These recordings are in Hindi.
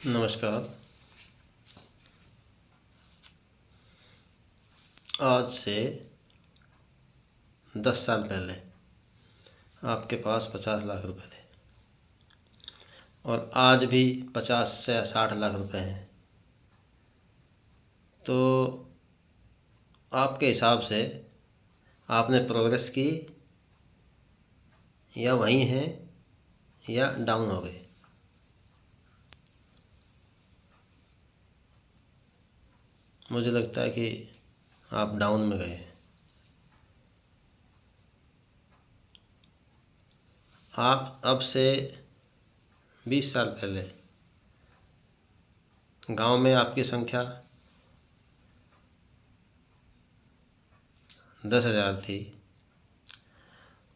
नमस्कार। आज से 10 साल पहले आपके पास 50 लाख रुपए थे और आज भी 50 से 60 लाख रुपए हैं। तो आपके हिसाब से आपने प्रोग्रेस की या वहीं हैं या डाउन हो गए? मुझे लगता है कि आप डाउन में गए हैं। आप अब से 20 साल पहले गांव में आपकी संख्या 10,000 थी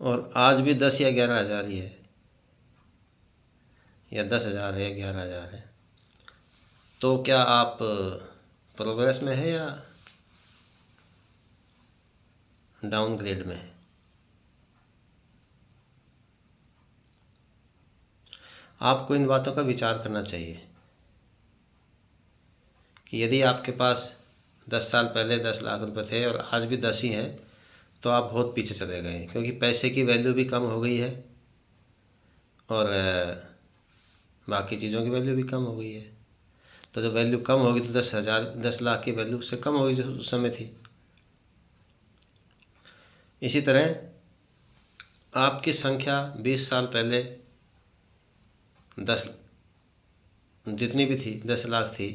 और आज भी 10 या 11,000 ही है, या 10,000 है, 11,000 है। तो क्या आप प्रोग्रेस में है या डाउनग्रेड में है? आपको इन बातों का विचार करना चाहिए कि यदि आपके पास 10 साल पहले 10 लाख रुपए थे और आज भी 10 ही हैं, तो आप बहुत पीछे चले गए, क्योंकि पैसे की वैल्यू भी कम हो गई है और बाकी चीज़ों की वैल्यू भी कम हो गई है। तो जब वैल्यू कम होगी तो 10 लाख की वैल्यू उससे कम होगी जो उस समय थी। इसी तरह आपकी संख्या 20 साल पहले 10 जितनी भी थी 10 लाख थी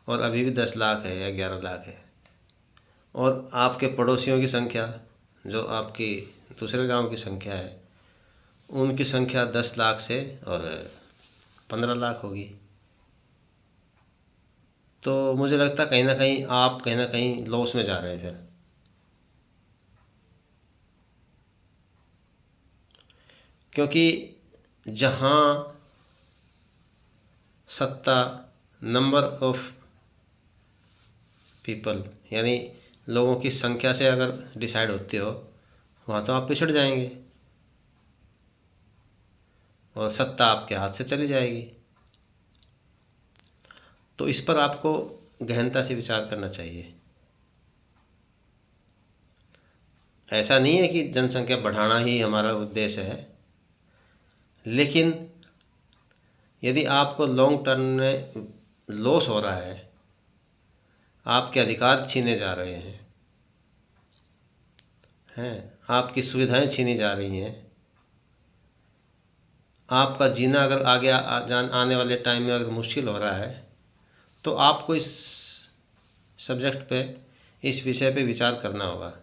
और अभी भी 10 लाख है या 11 लाख है। और आपके पड़ोसियों की संख्या, जो आपकी दूसरे गांव की संख्या है, उनकी संख्या 10 लाख से और 15 लाख होगी। तो मुझे लगता है कहीं ना कहीं आप कहीं ना कहीं लॉस में जा रहे हैं फिर, क्योंकि जहाँ सत्ता नंबर ऑफ पीपल यानी लोगों की संख्या से अगर डिसाइड होती हो, वहाँ तो आप पिछड़ जाएंगे और सत्ता आपके हाथ से चली जाएगी। तो इस पर आपको गहनता से विचार करना चाहिए। ऐसा नहीं है कि जनसंख्या बढ़ाना ही हमारा उद्देश्य है, लेकिन यदि आपको लॉन्ग टर्म में लॉस हो रहा है, आपके अधिकार छीने जा रहे हैं, आपकी सुविधाएं छीनी जा रही हैं, आपका जीना अगर आगे आने वाले टाइम में अगर मुश्किल हो रहा है, तो आपको इस सब्जेक्ट पे, इस विषय पे विचार करना होगा।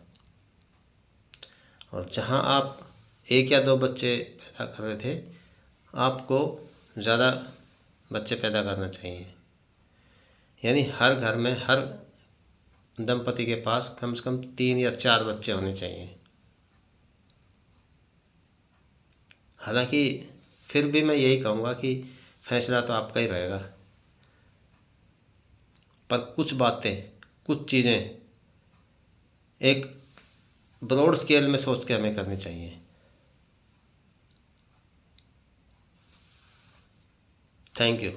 और जहां आप 1 या 2 बच्चे पैदा कर रहे थे, आपको ज़्यादा बच्चे पैदा करना चाहिए। यानी हर घर में, हर दंपति के पास कम से कम 3 या 4 बच्चे होने चाहिए। हालांकि फिर भी मैं यही कहूँगा कि फैसला तो आपका ही रहेगा, पर कुछ बातें, कुछ चीज़ें एक ब्रॉड स्केल में सोच के हमें करनी चाहिए। Thank you.